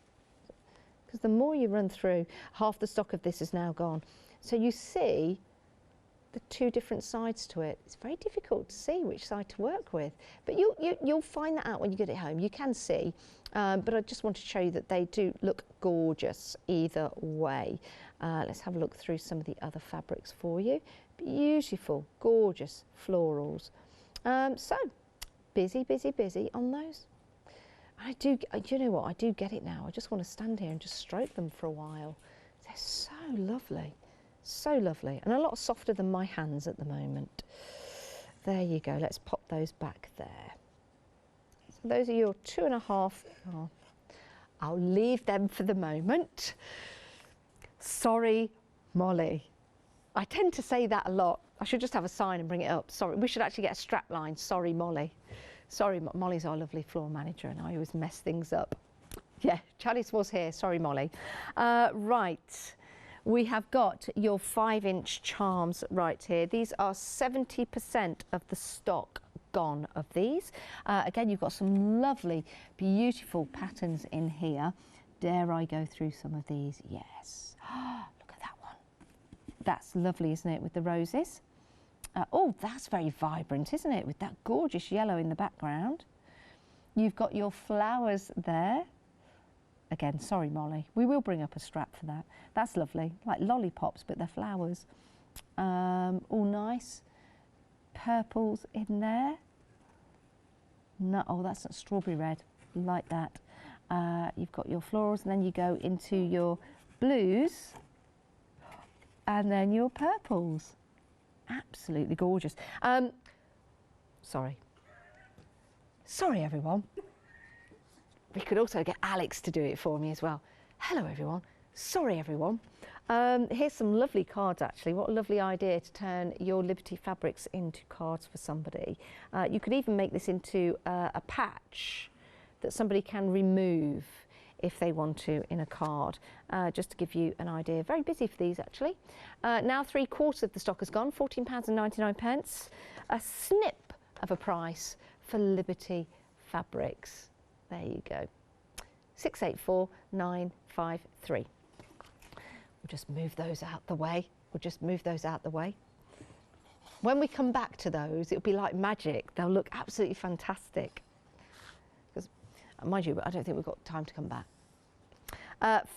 because the more you run through, half the stock of this is now gone. So you see the two different sides to it. It's very difficult to see which side to work with, but you'll find that out when you get it home. You can see, but I just want to show you that they do look gorgeous either way. Let's have a look through some of the other fabrics for you. Beautiful, gorgeous florals. So busy, busy, busy on those. You know what, I do get it now. I just want to stand here and just stroke them for a while. They're so lovely. So lovely, and a lot softer than my hands at the moment. There you go, let's pop those back there. So those are your 2.5. Oh, I'll leave them for the moment. Sorry, Molly. I tend to say that a lot. I should just have a sign and bring it up. Sorry, we should actually get a strap line. Sorry, Molly. Sorry, Molly's our lovely floor manager, and I always mess things up. Yeah, Chalice was here. Sorry, Molly. Right. We have got your 5-inch charms right here. These are 70% of the stock gone of these. Again, you've got some lovely, beautiful patterns in here. Dare I go through some of these? Yes. Look at that one. That's lovely, isn't it, with the roses? Oh, that's very vibrant, isn't it, with that gorgeous yellow in the background. You've got your flowers there. Again, sorry, Molly. We will bring up a strap for that. That's lovely, like lollipops, but they're flowers. All nice. Purples in there. No, oh, that's not strawberry red. Like that. You've got your florals, and then you go into your blues, and then your purples. Absolutely gorgeous. Sorry. Sorry, everyone. We could also get Alex to do it for me as well. Hello, everyone. Sorry, everyone. Here's some lovely cards, actually. What a lovely idea to turn your Liberty fabrics into cards for somebody. You could even make this into a patch that somebody can remove if they want to in a card, just to give you an idea. Very busy for these, actually. Now 3/4 of the stock has gone, £14.99. A snip of a price for Liberty fabrics. There you go. 684953. We'll just move those out the way. We'll just move those out the way. When we come back to those, it'll be like magic. They'll look absolutely fantastic. Because, mind you, I don't think we've got time to come back.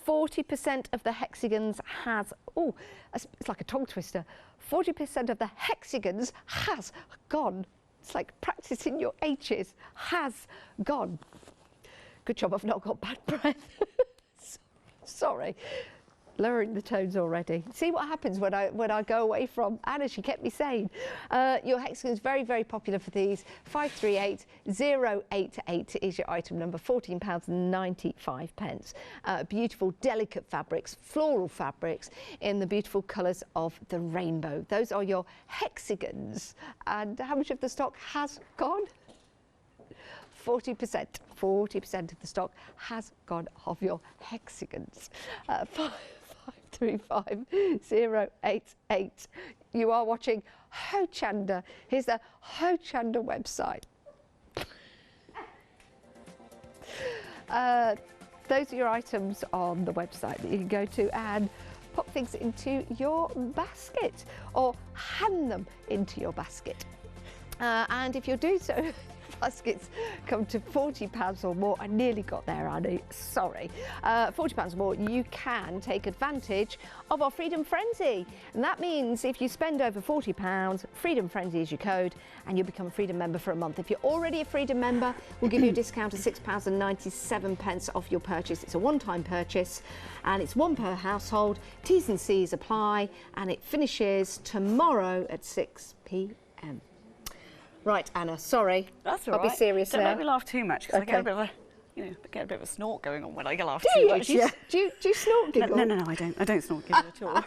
40% of the hexagons has, oh, it's like a tongue twister. 40% of the hexagons has gone. It's like practicing your H's. Has gone. Good job I've not got bad breath. Sorry. Lowering the tones already. See what happens when I go away from Anna. She kept me sane. Your hexagons very, very popular for these. 538088 is your item number. £14.95. Beautiful, delicate fabrics, floral fabrics in the beautiful colours of the rainbow. Those are your hexagons. And how much of the stock has gone? 40%. 40% of the stock has gone of your hexagons. 535088. You are watching Hochanda. Here's the Hochanda website. Those are your items on the website that you can go to and pop things into your basket or hand them into your basket. And if you're doing so, baskets come to £40 or more. I nearly got there, Annie, sorry. £40 or more, you can take advantage of our Freedom Frenzy. And that means if you spend over £40, Freedom Frenzy is your code and you'll become a Freedom member for a month. If you're already a Freedom member, we'll give you a discount of £6.97 off your purchase. It's a one-time purchase and it's one per household. T's and C's apply and it finishes tomorrow at 6 p.m. Right, Anna, sorry. That's all I'll right. be serious Don't now. make me laugh too much because Okay. I get a bit of a, get a bit of a snort going on when I laugh Do too you? much. Yeah. Do you snort giggle? No, I don't. I don't snort giggle at all.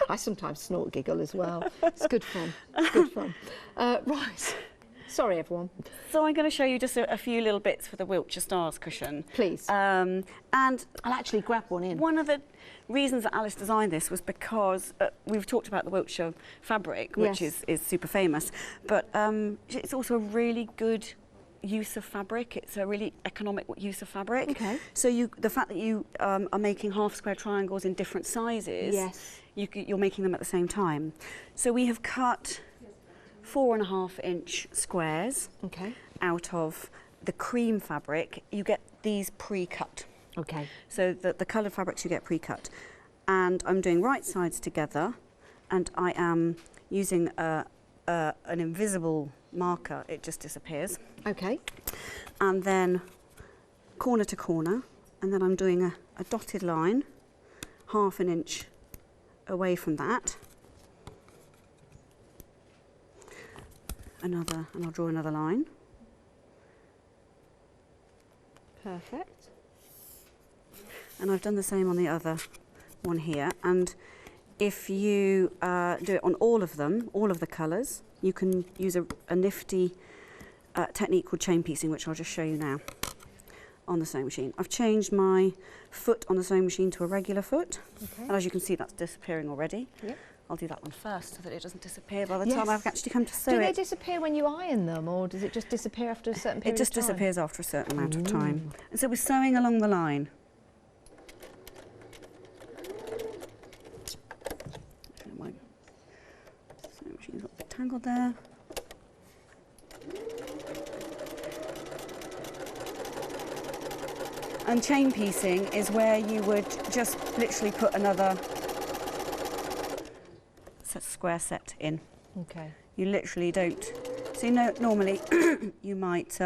I sometimes snort giggle as well. It's good fun. It's good fun. Right. Sorry, everyone. So I'm going to show you just a few little bits for the Wiltshire Stars cushion. Please. And I'll actually grab one in. one of the reasons that Alice designed this was because we've talked about the Wiltshire fabric, which Yes. is super famous, but it's also a really good use of fabric. It's a really economic use of fabric. Okay. So the fact that you are making half square triangles in different sizes, Yes. you're making them at the same time. So we have cut 4.5-inch squares Okay. out of the cream fabric. You get these pre-cut. Okay. So the coloured fabrics you get pre-cut. And I'm doing right sides together and I am using an invisible marker. It just disappears. Okay. And then corner to corner, and then I'm doing a dotted line 1/2 inch away from that. And I'll draw another line. Perfect. And I've done the same on the other one here. And if you do it on all of them, all of the colours, you can use a nifty technique called chain piecing, which I'll just show you now on the sewing machine. I've changed my foot on the sewing machine to a regular foot. Okay. And as you can see, that's disappearing already. Yep. I'll do that one first so that it doesn't disappear by the Yes. time I've actually come to sew Do they it. disappear when you iron them, or does it just disappear after a certain period It just of time? disappears after a certain amount of time. And so we're sewing along the line. My sewing machine's got a bit tangled there. And chain piecing is where you would just literally put another square set in. Okay. You literally don't. So normally you might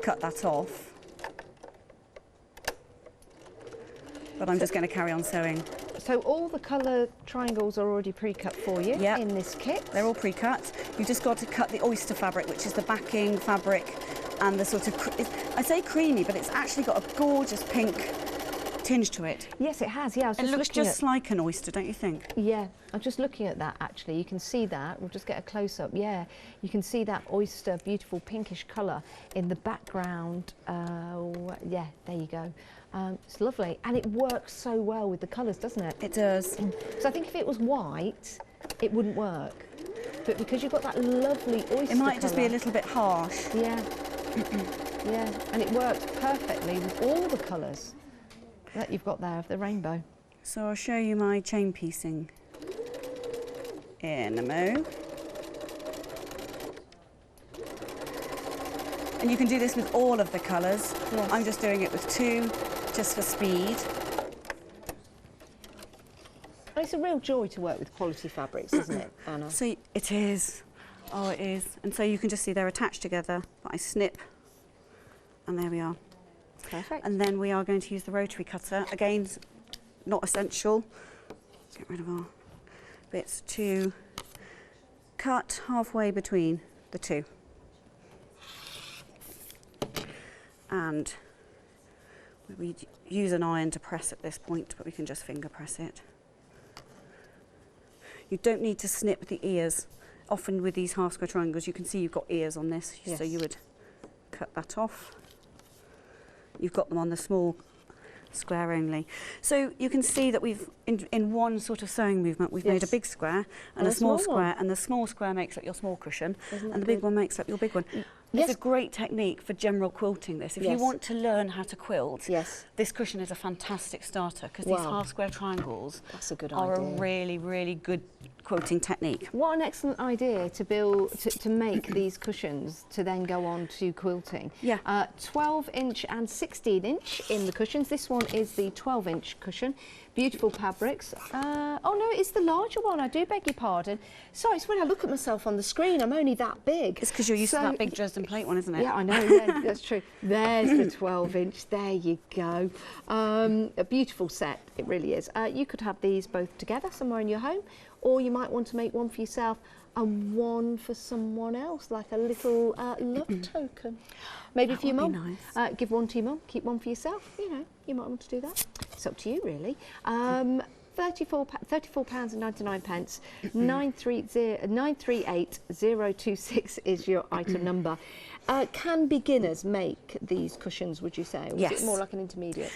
cut that off, but I'm just going to carry on sewing. So all the colour triangles are already pre-cut for you Yep. in this kit. They're all pre-cut. You've just got to cut the oyster fabric, which is the backing fabric, and the sort of, I say creamy, but it's actually got a gorgeous pink tinge to it. Yes, it has. Yeah, I was It just looks looking just like an oyster, don't you think? Yeah, I'm just looking at that actually. You can see that. We'll just get a close-up. Yeah, you can see that oyster, beautiful pinkish colour in the background. Yeah, there you go. It's lovely. And it works so well with the colours, doesn't it? It does. So I think if it was white, it wouldn't work. But because you've got that lovely oyster It might just be a colour- little bit harsh. Yeah. Yeah, and it works perfectly with all the colours that you've got there of the rainbow. So I'll show you my chain piecing in a mo. And you can do this with all of the colours. Yes. I'm just doing it with 2, just for speed. And it's a real joy to work with quality fabrics, isn't it, Anna? So it is. Oh, it is. And so you can just see they're attached together, but I snip, and there we are. Perfect. And then we are going to use the rotary cutter. Again, not essential. Let's get rid of our bits to cut halfway between the two. And we use an iron to press at this point, but we can just finger press it. You don't need to snip the ears. Often with these half square triangles, you can see you've got ears on this, yes. So you would cut that off. You've got them on the small square only. So you can see that we've, in one sort of sewing movement, we've made a big square and a small square, and the small square makes up your small cushion, and the big one makes up your big one. It's a great technique for general quilting this. If you want to learn how to quilt, this cushion is a fantastic starter, because these half square triangles are a really, really good quilting technique. What an excellent idea to build, to make these cushions to then go on to quilting. 12-inch and 16-inch in the cushions. This one is the 12-inch cushion. Beautiful fabrics. Oh no, it's the larger one, I do beg your pardon. Sorry, it's when I look at myself on the screen, I'm only that big. It's because you're used to that big Dresden Plate one, isn't it? Yeah, I know, yeah, that's true. There's the 12-inch, there you go. A beautiful set, it really is. You could have these both together somewhere in your home, or you might want to make one for yourself and one for someone else, like a little love token. Maybe for your mum. Nice. Give one to your mum, keep one for yourself. You know, you might want to do that. It's up to you, really. £34.99. 938026 is your item number. Can beginners make these cushions, would you say? Or is it more like an intermediate?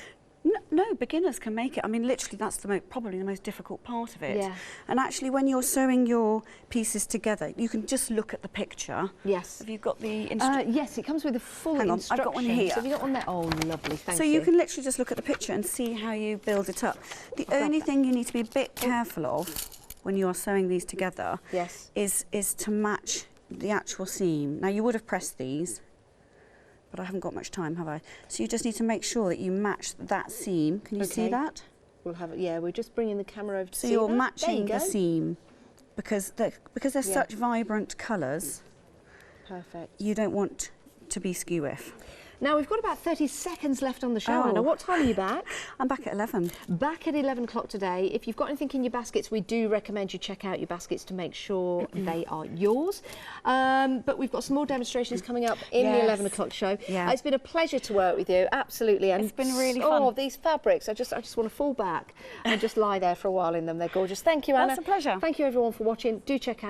No, beginners can make it. I mean, literally, that's probably the most difficult part of it. Yeah. And actually, when you're sewing your pieces together, you can just look at the picture. Yes. Have you got the yes, it comes with a full instruction. I've got one here. So have you got one there? Oh, lovely, thank you. So you can literally just look at the picture and see how you build it up. The only thing you need to be a bit careful of when you are sewing these together is to match the actual seam. Now, you would have pressed these, but I haven't got much time, have I? So you just need to make sure that you match that seam. Can you see that? We'll have it. Yeah, we're just bringing the camera over to see that. So you're matching the seam because they're such vibrant colours. Perfect. You don't want to be skew-if. Now, we've got about 30 seconds left on the show, Anna. What time are you back? I'm back at 11. Back at 11 o'clock today. If you've got anything in your baskets, we do recommend you check out your baskets to make sure they are yours. But we've got some more demonstrations coming up in the 11 o'clock show. Yeah. It's been a pleasure to work with you, absolutely. And it's been really fun. Oh, these fabrics, I just want to fall back and just lie there for a while in them. They're gorgeous. Thank you, Anna. That's a pleasure. Thank you, everyone, for watching. Do check out